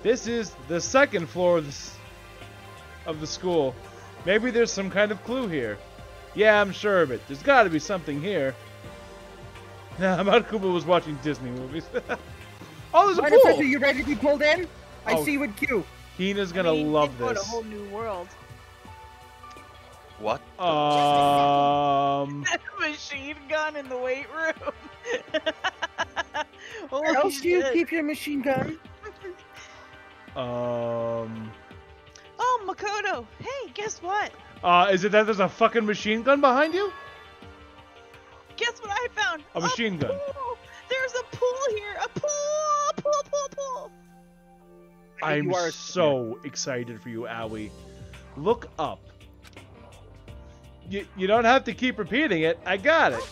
This is the second floor of the school. Maybe there's some kind of clue here. Yeah, I'm sure of it. There's got to be something here. Nah, Marukuba was watching Disney movies. Oh, there's a pool! Are you ready to be pulled in? I see you with Q. Hina's gonna love this. A whole new world. What? Machine gun in the weight room. Where else do you keep your machine gun? Oh, Makoto. Hey, guess what? Is it that there's a fucking machine gun behind you? Guess what I found? A machine gun. Pool. There's a pool here. A pool. Pool. I'm so excited for you, Owie. Look up. You don't have to keep repeating it. I got it.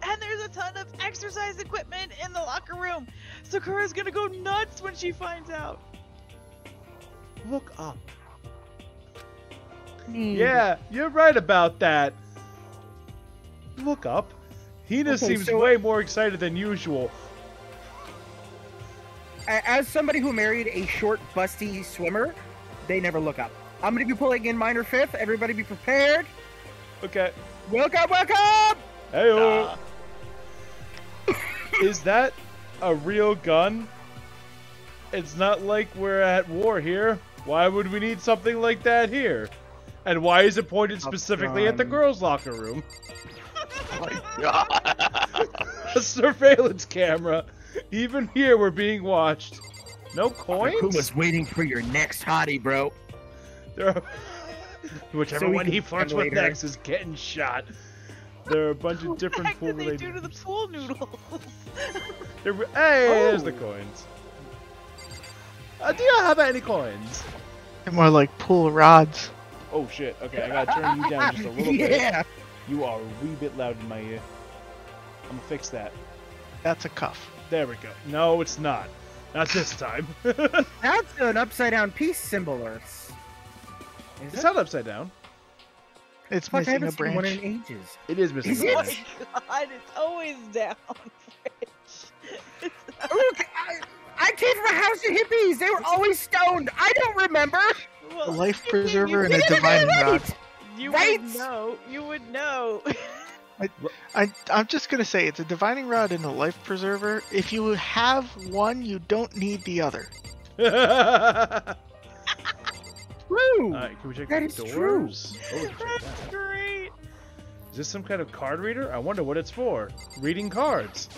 And there's a ton of exercise equipment in the locker room. Sakura's gonna go nuts when she finds out. Look up. Yeah, you're right about that. Look up. Hina seems way more excited than usual. As somebody who married a short, busty swimmer, they never look up. I'm going to be pulling in minor fifth. Everybody be prepared. Okay. Welcome! Hey-o. Is that a real gun? It's not like we're at war here. Why would we need something like that here? And why is it pointed specifically at the girls' locker room? Oh my god. A surveillance camera. Even here, we're being watched. No coins? Akuma's waiting for your next hottie, bro. Whichever one he flirts with next is getting shot. There are a bunch of different pool-related... What the heck did they do to the pool noodles? Hey, there's the coins. Do you have any coins? They're more like pool rods. Oh shit, okay, I gotta turn you down just a little bit. You are a wee bit loud in my ear. I'm gonna fix that. That's a cuff. There we go. No, it's not. Not this time. That's an upside-down peace symbol, or... It's not upside down. It's missing a branch. One in ages. It is missing a branch. Oh my god, it's always down, Fridge. Look, I came from a house of hippies. They were always stoned. I don't remember. A life preserver and a divining rod. You would know. You would know. I'm just gonna say it's a divining rod and a life preserver. If you have one, you don't need the other. True. Alright, can we check That the is doors? true. Oh, That's great. is this some kind of card reader? I wonder what it's for. Reading cards.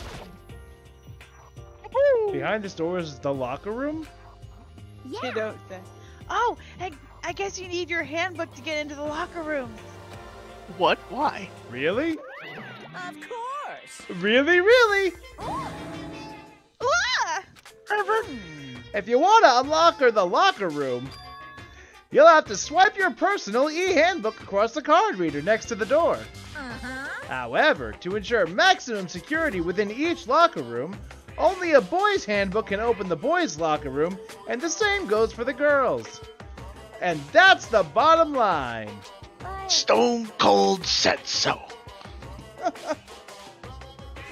Behind this door is the locker room? Yeah. You don't say. Oh, I guess you need your handbook to get into the locker room. What? Why? Really? Of course. Really? Ah! If you want to unlock the locker room, you'll have to swipe your personal e-handbook across the card reader next to the door. However, to ensure maximum security within each locker room, only a boy's handbook can open the boys' locker room, and the same goes for the girls. And that's the bottom line. Stone Cold said so. Well,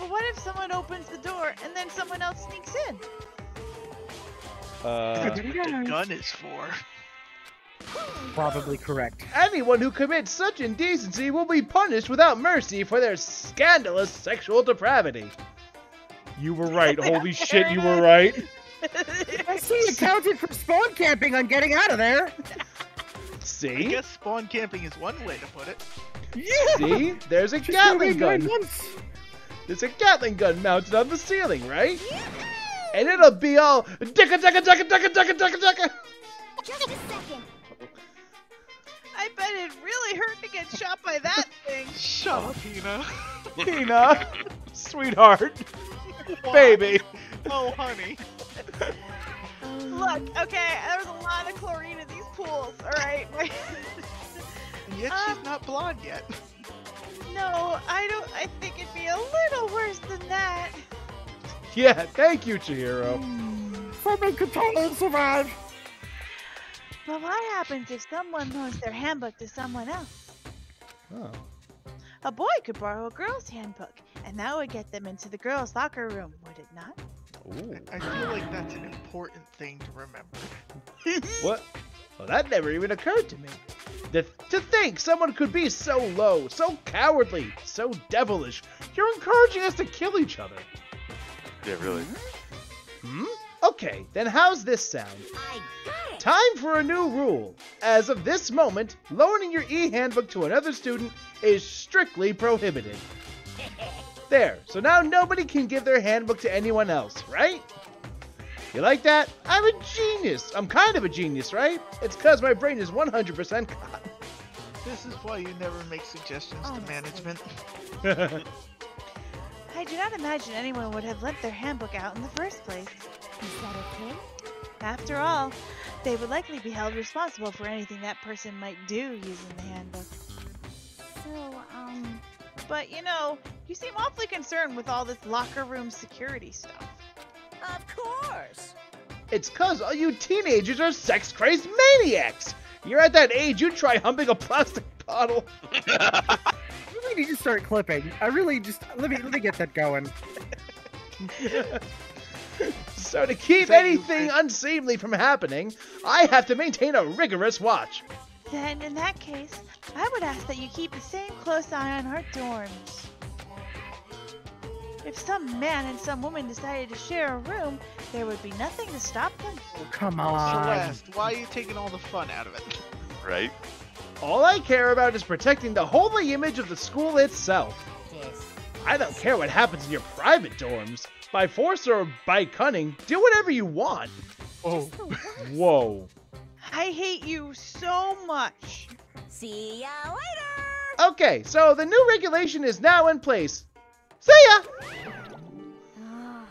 what if someone opens the door and then someone else sneaks in? That's what the gun is for. Probably correct. Anyone who commits such indecency will be punished without mercy for their scandalous sexual depravity. You were right. Holy shit, you were right. I see you counted for spawn camping on getting out of there. See? I guess spawn camping is one way to put it. Yeah. See? There's a Just Gatling go gun. once. There's a Gatling gun mounted on the ceiling, right? And it'll be all dicka. Just a second. I bet it really hurt to get shot by that thing. Shut up, Hina. Hina, sweetheart, baby. Oh, honey. Look, okay, there's a lot of chlorine in these pools, alright? And yet she's not blonde yet. No, I think it'd be a little worse than that. Yeah, thank you, Chihiro. Someone could totally survive. But what happens if someone loans their handbook to someone else? Oh. A boy could borrow a girl's handbook, and that would get them into the girls' locker room, would it not? Ooh. I feel like that's an important thing to remember. What? Well, that never even occurred to me. To think someone could be so low, so cowardly, so devilish. You're encouraging us to kill each other. Yeah, really. Hmm? Okay, then how's this sound? I got it. Time for a new rule. As of this moment, loaning your e-handbook to another student is strictly prohibited. There, so now nobody can give their handbook to anyone else, right? You like that? I'm a genius. I'm kind of a genius, right? It's because my brain is 100% cotton. This is why you never make suggestions to management. I do not imagine anyone would have lent their handbook out in the first place. Is that okay? After all, they would likely be held responsible for anything that person might do using the handbook. So, But you know, you seem awfully concerned with all this locker room security stuff. of course. It's cause all you teenagers are sex-crazed maniacs. You're at that age you'd try humping a plastic bottle. You really need to start clipping. I really just let me get that going. So to keep anything unseemly from happening, I have to maintain a rigorous watch. Then, in that case, I would ask that you keep the same close eye on our dorms. If some man and some woman decided to share a room, there would be nothing to stop them. Oh, come on. Celeste, why are you taking all the fun out of it? Right? All I care about is protecting the holy image of the school itself. Yes. I don't care what happens in your private dorms. By force or by cunning, do whatever you want. Oh. Whoa. I hate you so much. See ya later. Okay, so the new regulation is now in place. See ya! Ah,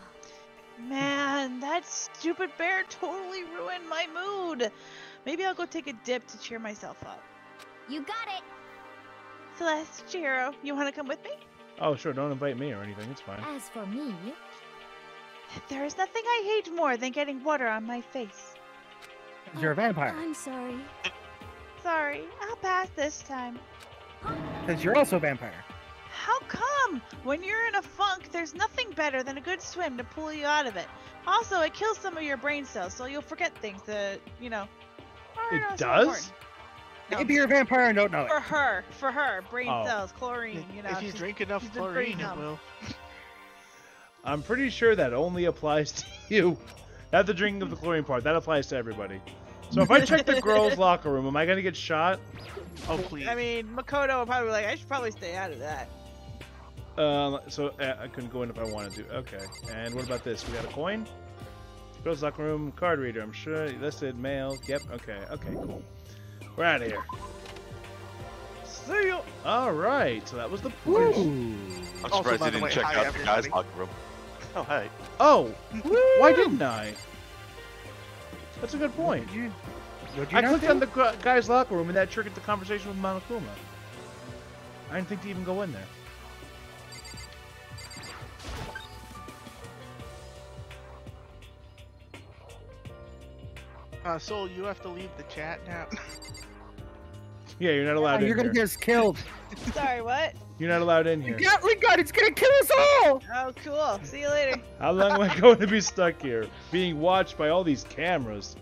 Man, that stupid bear totally ruined my mood. Maybe I'll go take a dip to cheer myself up. you got it. Celeste, Chihiro, you want to come with me? Oh, sure, don't invite me or anything, it's fine. As for me, There is nothing I hate more than getting water on my face. You're a vampire. I'm sorry. Sorry, I'll pass this time. Because you're also a vampire. How come? When you're in a funk, there's nothing better than a good swim to pull you out of it. Also, it kills some of your brain cells, so you'll forget things that, you know, are It not so does? important. No, Maybe you're a vampire and don't know it. for her, brain Oh. cells, chlorine, you know. If you she's- drink enough she's been pretty chlorine, it numb. will. I'm pretty sure that only applies to you. Not the drinking of the chlorine part, that applies to everybody. So if I check the girls' locker room, am I gonna get shot? Oh, please. I mean, Makoto will probably be like, I should probably stay out of that. I couldn't go in if I wanted to. Okay. And what about this? We got a coin? Girls' locker room, card reader. I'm sure listed, male. Yep. Okay. Okay. Cool. We're out of here. See ya. All right. So that was the push. Also, I'm by surprised the you didn't way, check hi, out the everybody. guys' locker room. Oh, hey. Oh. Why didn't I? That's a good point. Would you I not clicked do? on the guy's locker room and that triggered the conversation with Monokuma. I didn't think to even go in there. Soul, you have to leave the chat now. Yeah, you're not allowed in You're gonna here. get us killed. Sorry, what? You're not allowed in here. Gatling gun, it's gonna kill us all! Oh, cool. See you later. How long am I going to be stuck here? Being watched by all these cameras.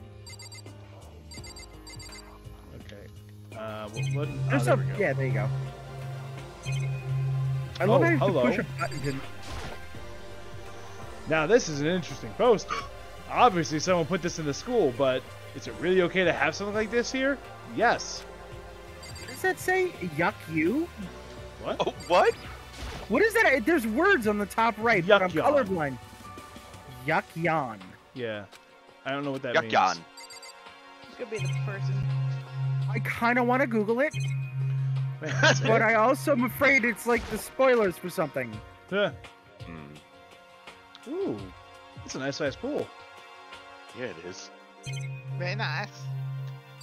Okay. What? Oh, There's there some, we go. yeah, there you go. I love how you have to hello. push a button to... Now this is an interesting poster. Obviously someone put this in the school, but is it really okay to have something like this here? Yes. What does that say? Yuck you? What? Oh, what? What is that? There's words on the top right, but I'm Yuck-yon. colorblind. Yuck yon. Yeah. I don't know what that Yuck means. yon. This could be the person. I kind of want to Google it, That's but it. I also am afraid it's like the spoilers for something. Huh. Hmm. Ooh. That's a nice sized pool. Yeah, it is. Very nice.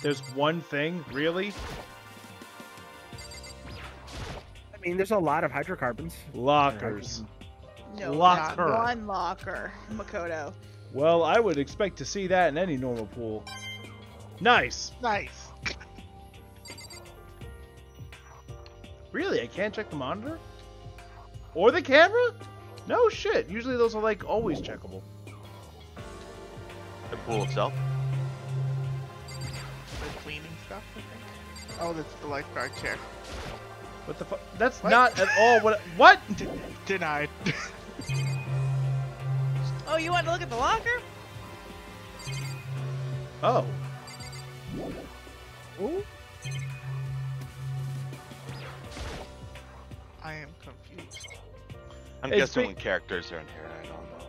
There's one thing? Really? I mean, there's a lot of hydrocarbons. Lockers. No, Locker. not one locker, Makoto. Well, I would expect to see that in any normal pool. Nice. Nice. Really? I can't check the monitor? Or the camera? No shit. Usually those are like always checkable. The pool itself. The cleaning stuff, I think. Oh, that's the lifeguard chair. What the fuck? That's What? not at all what. What? Denied. Oh, you want to look at the locker? Oh. Ooh. I am confused. I'm It's guessing big- when characters are in here, I don't know.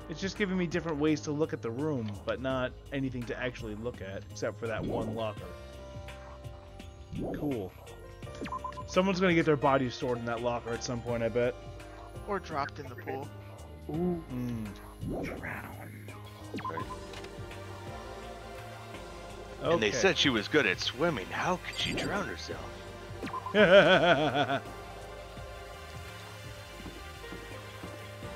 It's just giving me different ways to look at the room, but not anything to actually look at, except for that one locker. Cool. Someone's gonna get their body stored in that locker at some point, I bet. Or dropped in the pool. Ooh. Drown. Right. Okay. And they said she was good at swimming. How could she drown herself?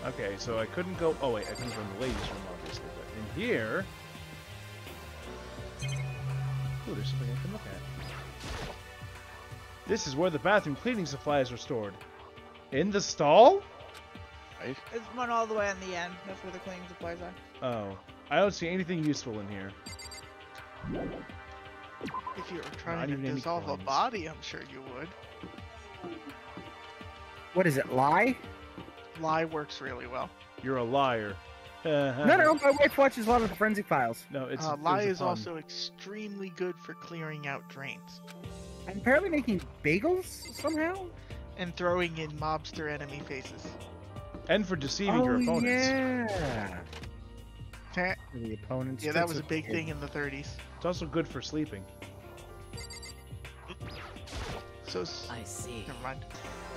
Okay, so I couldn't go. Oh wait, I couldn't go in the ladies' room, obviously. But in here, ooh, there's something I can look at. This is where the bathroom cleaning supplies are stored. In the stall? Right? It's one all the way on the end. That's where the cleaning supplies are. Oh, I don't see anything useful in here. If you were Not trying to even any dissolve a coins. body, I'm sure you would. What is it? Lie? Lie works really well. You're a liar. No, no. My wife watches a lot of the forensic files. No, it's Lie it's a is pun. also extremely good for clearing out drains I'm apparently making bagels somehow. and throwing in mobster enemy faces. And for deceiving your opponents. Yeah. Heh. The opponents. Yeah, that was a big thing in the 30s. It's also good for sleeping. So, I see. never mind.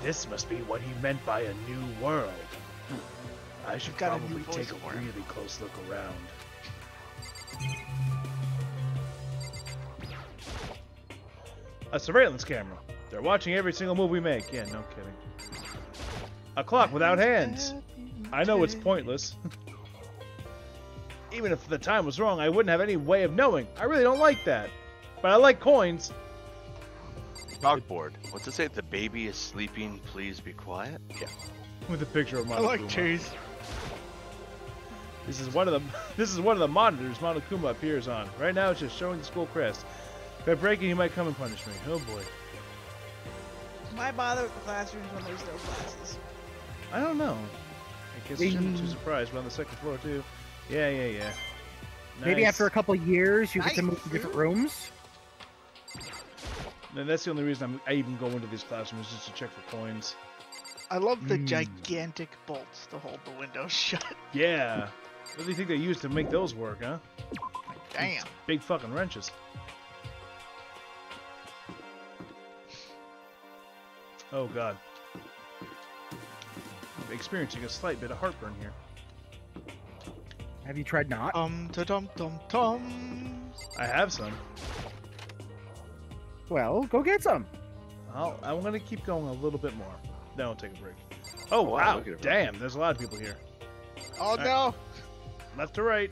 This must be what he meant by a new world. I should Got a new probably voice take a for him. really close look around. A surveillance camera. They're watching every single move we make. Yeah, no kidding. A clock without hands. I know it's pointless. Even if the time was wrong, I wouldn't have any way of knowing. I really don't like that. But I like coins. Chalkboard. What's it say? The baby is sleeping. Please be quiet. Yeah. With a picture of I Monokuma. like trees. This is one of the monitors Monokuma appears on. Right now it's just showing the school crest. If I break it, he might come and punish me. Oh boy. Why bother with the classrooms when there's no classes? I don't know. I guess I shouldn't be too surprised. We're on the second floor too. Yeah. Maybe Nice. after a couple years, you get to Nice. move to different rooms. And that's the only reason I even go into these classrooms, just to check for coins. I love the gigantic bolts to hold the windows shut. Yeah. What do you think they used to make those work, huh? Damn. Big fucking wrenches. Oh god. I'm experiencing a slight bit of heartburn here. Have you tried not? Tum. I have some. Well, go get some. I'm gonna keep going a little bit more. Then I'll take a break. Oh wow, look at it. damn, there's a lot of people here. Oh no! Left to right.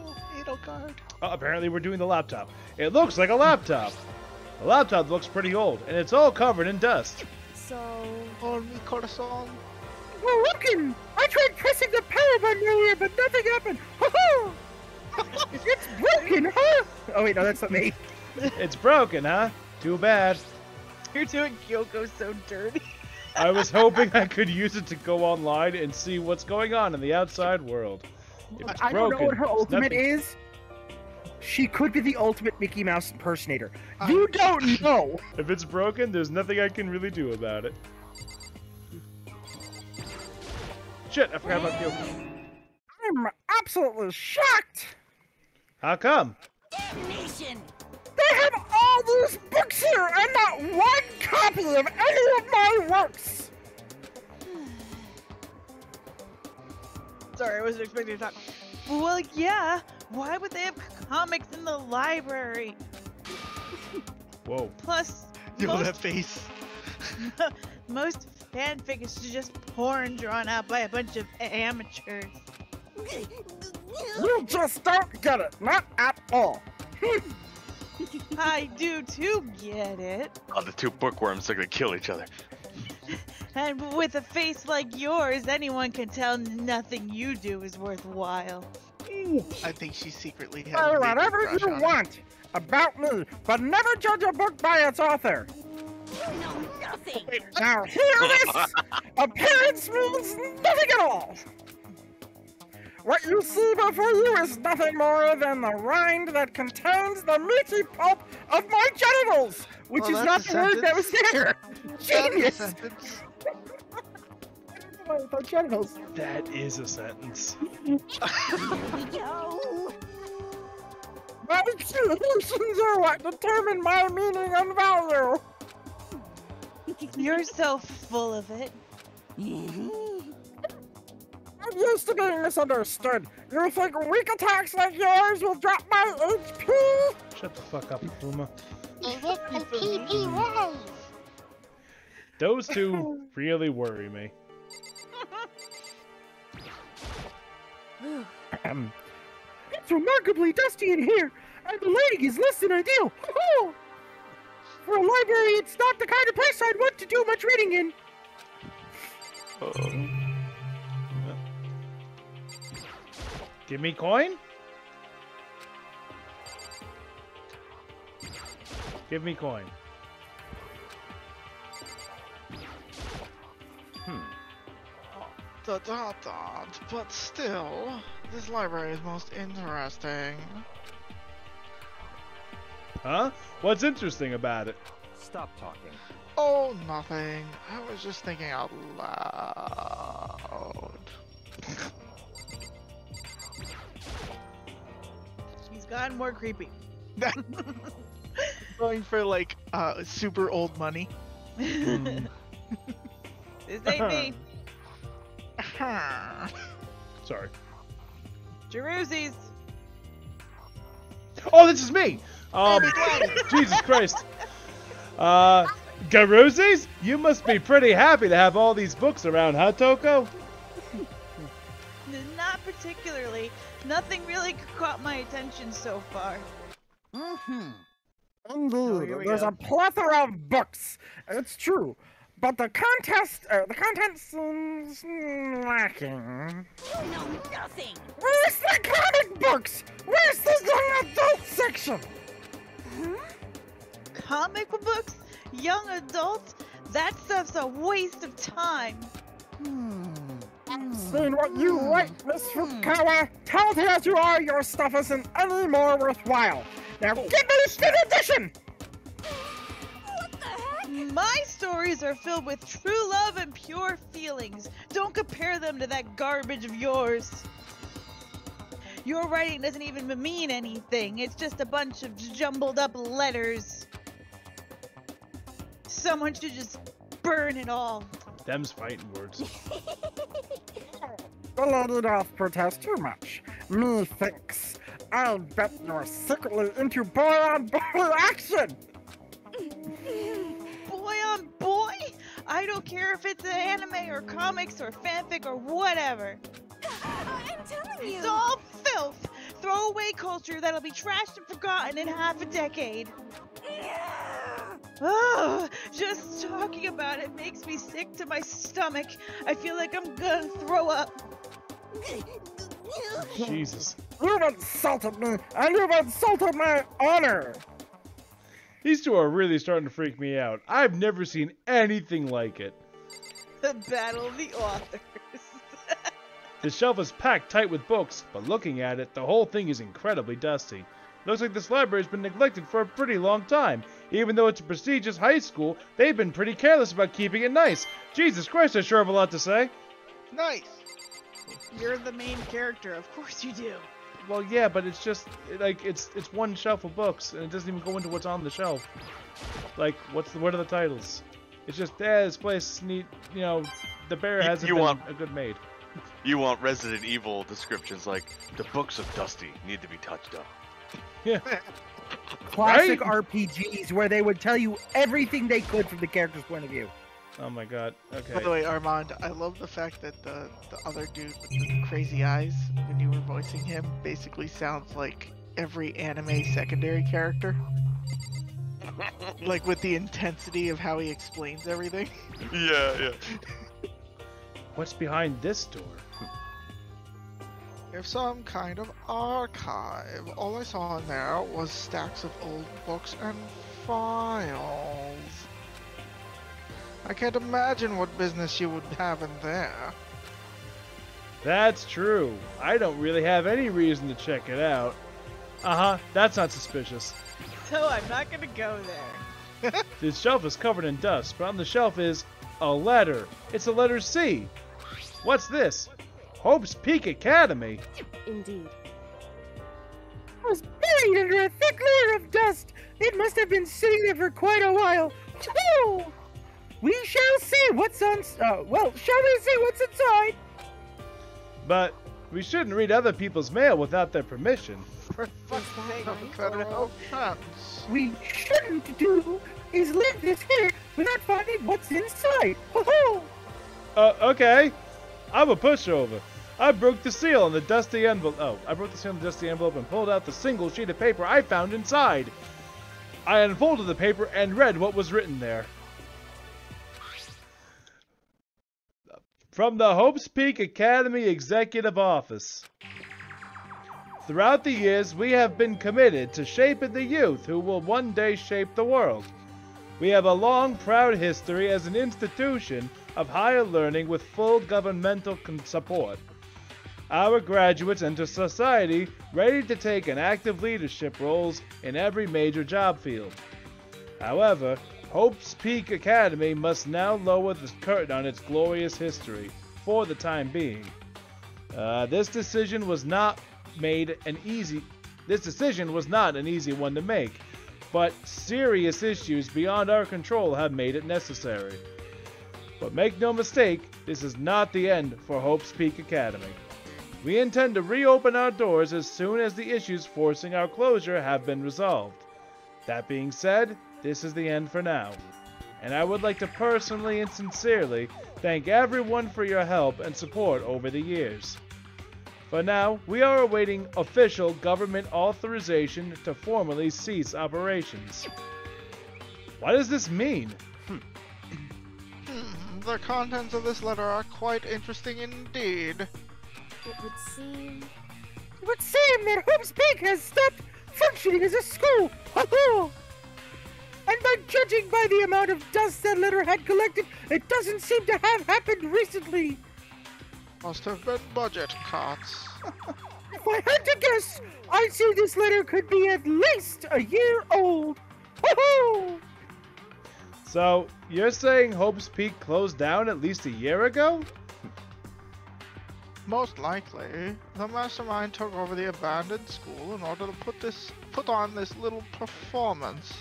Oh, Edelgard. Oh, apparently we're doing the laptop. It looks like a laptop. The laptop looks pretty old, and it's all covered in dust. So, Oh, mi corazón. Well, looking! I tried pressing the power button earlier, but nothing happened. It's broken, huh? Oh wait, no, that's not me. It's broken, huh? Too bad. You're doing Kyoko so dirty. I was hoping I could use it to go online and see what's going on in the outside world. If it's I don't know broken, what her there's ultimate nothing- is. She could be the ultimate Mickey Mouse impersonator. You don't know. If it's broken, there's nothing I can really do about it. Shit, I forgot about Kyoko. I'm absolutely shocked. How come? damnation! They have all these books here and not one copy of any of my works. Sorry, I wasn't expecting to talk. Well, yeah. Why would they have comics in the library? Whoa. Plus, Yo, most, that face. most fanfic is just porn drawn out by a bunch of amateurs. You just don't get it. Not at all. I do too get it. Oh, the two bookworms are gonna kill each other. And with a face like yours, anyone can tell nothing you do is worthwhile. I think she secretly has Say a major whatever crush you on him. want about me, but never judge a book by its author. You know nothing. Now hear this! Appearance means nothing at all! What you see before you is nothing more than the rind that contains the meaty pulp of my genitals! Which Well, is that's not a the word that was sentence. there! Genius! Sentence. My genitals. That is a sentence. Here we go. My creations are what determine my meaning and value! You're so full of it. I'm used to being misunderstood. You think weak attacks like yours will drop my HP? Shut the fuck up, Fuma. PP Those two really worry me. It's remarkably dusty in here, and the lighting is less than ideal. For a library, it's not the kind of place I'd want to do much reading in. Give me coin? Give me coin. But still, this library is most interesting. Huh? What's interesting about it? Stop talking. Oh, nothing. I was just thinking out loud. He's gotten more creepy. Going for like super old money. This ain't me. Sorry. Jeruzzi's. Oh, this is me! Jesus Christ. Garuzis? You must be pretty happy to have all these books around, huh, Toko? Not particularly. Nothing really caught my attention so far. Indeed, here we there's go. a plethora of books. It's true, but the content seems lacking. You know nothing. Where's the comic books? Where's the young adult section? Comic books? Young adults? That stuff's a waste of time. Seen what you write, Miss Fukawa. Talented as you are, your stuff isn't any more worthwhile. Now give me the 5th edition! What the heck? My stories are filled with true love and pure feelings. Don't compare them to that garbage of yours. Your writing doesn't even mean anything. It's just a bunch of jumbled up letters. Someone should just burn it all. Them's fighting words. The lady doth protest too much. Methinks. I'll bet you're secretly into boy-on-boy action! Boy on boy? I don't care if it's an anime or comics or fanfic or whatever. I'm telling you. It's all filth. Throwaway culture that'll be trashed and forgotten in half a decade. Oh, just talking about it makes me sick to my stomach. I feel like I'm gonna throw up. Jesus. You've insulted me, and you've insulted my honor! These two are really starting to freak me out. I've never seen anything like it. The Battle of the Authors. The shelf is packed tight with books, but looking at it, the whole thing is incredibly dusty. Looks like this library has been neglected for a pretty long time. Even though it's a prestigious high school, they've been pretty careless about keeping it nice. Jesus Christ, I sure have a lot to say. Nice. You're the main character, of course you do. Well, yeah, but it's just, like, it's one shelf of books, and it doesn't even go into what's on the shelf. Like, what are the titles? It's just, this place need, you know, the bear hasn't been a good maid. You want Resident Evil descriptions like, the books of Dusty need to be touched up. Yeah. Classic Right? RPGs where they would tell you everything they could from the character's point of view. Oh my god, By the okay. way, Armand, I love the fact that the other dude with the crazy eyes, when you were voicing him, basically sounds like every anime secondary character. Like with the intensity of how he explains everything. Yeah. What's behind this door? If some kind of archive. All I saw in there was stacks of old books and files. I can't imagine what business you would have in there. That's true. I don't really have any reason to check it out. That's not suspicious. So I'm not gonna go there. This shelf is covered in dust, but on the shelf is a letter. It's a letter C. What's this? Hope's Peak Academy. Indeed. It was buried under a thick layer of dust. It must have been sitting there for quite a while. Oh, we shall see what's on. Shall we see what's inside? But we shouldn't read other people's mail without their permission. For fuck's sake, federal offense. We shouldn't do is leave this here without finding what's inside. Ho-ho! Okay. I'm a pushover. I broke the seal on the dusty envelope. I broke the seal on the dusty envelope and pulled out the single sheet of paper I found inside. I unfolded the paper and read what was written there. From the Hope's Peak Academy Executive Office. Throughout the years, we have been committed to shaping the youth who will one day shape the world. We have a long, proud history as an institution of higher learning with full governmental support. Our graduates enter society ready to take an active leadership roles in every major job field. However, Hope's Peak Academy must now lower the curtain on its glorious history, for the time being. This decision was not an easy one to make, but serious issues beyond our control have made it necessary. But make no mistake, this is not the end for Hope's Peak Academy. We intend to reopen our doors as soon as the issues forcing our closure have been resolved. That being said, this is the end for now. And I would like to personally and sincerely thank everyone for your help and support over the years. For now, we are awaiting official government authorization to formally cease operations. What does this mean? The contents of this letter are quite interesting indeed. It would seem that Hope's Peak has stopped functioning as a school. Ho-ho! And by judging by the amount of dust that letter had collected, it doesn't seem to have happened recently. Must have been budget cuts. If I had to guess, I'd say this letter could be at least a year old. Ho-ho! So, you're saying Hope's Peak closed down at least a year ago? Most likely, the mastermind took over the abandoned school in order to put on this little performance.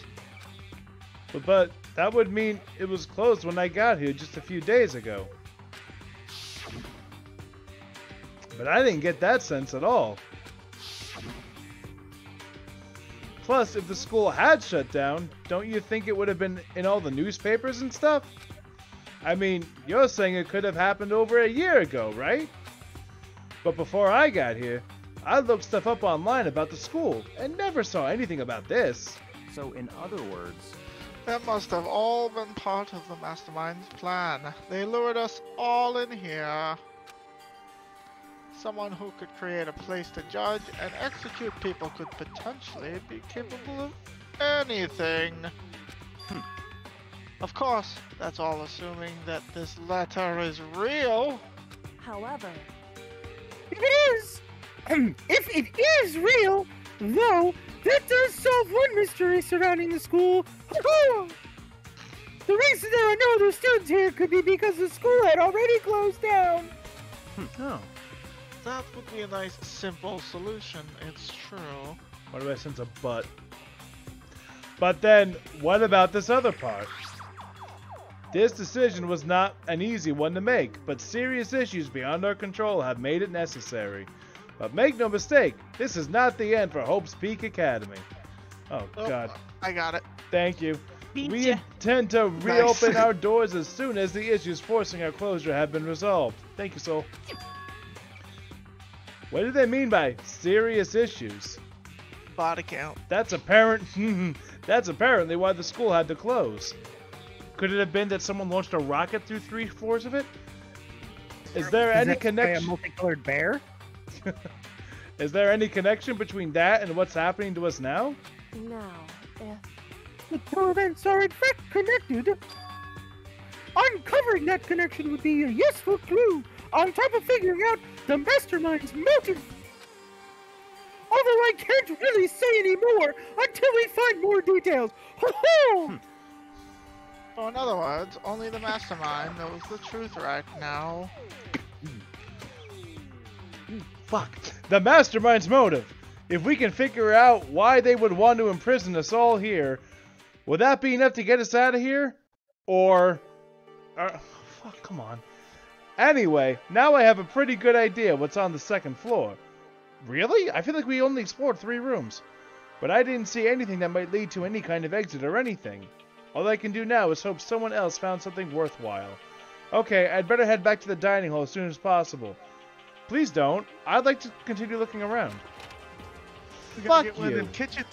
But that would mean it was closed when I got here just a few days ago. But I didn't get that sense at all. Plus, if the school had shut down, don't you think it would have been in all the newspapers and stuff? I mean, you're saying it could have happened over a year ago, right? But before I got here, I looked stuff up online about the school and never saw anything about this. So in other words, That must have all been part of the mastermind's plan. They lured us all in here. Someone who could create a place to judge and execute people could potentially be capable of anything. Of course, that's all assuming that this letter is real. However, If it is real, though, that does solve one mystery surrounding the school. The reason there are no other students here could be because the school had already closed down. Oh, That would be a nice, simple solution, it's true. why do I sense a but? But then, what about this other part? This decision was not an easy one to make, but serious issues beyond our control have made it necessary. But make no mistake, this is not the end for Hope's Peak Academy. Oh, God. I got it. Thank you. Beat We ya. intend to reopen Nice. our doors as soon as the issues forcing our closure have been resolved. Thank you, Soul. What do they mean by serious issues? Body count. That's apparent. That's apparently why the school had to close. Could it have been that someone launched a rocket through 3/4 of it? Is there any a connection? multicolored bear? Is there any connection between that and what's happening to us now? Now, if The two events are in fact connected. Uncovering that connection would be a useful clue on top of figuring out the mastermind's motive. Although I can't really say any more until we find more details. Ho-ho! So in other words, only the mastermind knows the truth right now. Fuck. The mastermind's motive. If we can figure out why they would want to imprison us all here, will that be enough to get us out of here? Or... fuck, come on. Anyway, now I have a pretty good idea what's on the second floor. Really? I feel like we only explored 3 rooms. But I didn't see anything that might lead to any kind of exit or anything. All I can do now is hope someone else found something worthwhile. Okay, I'd better head back to the dining hall as soon as possible. Please don't. I'd like to continue looking around. We gotta Fuck get one of you. them kitchen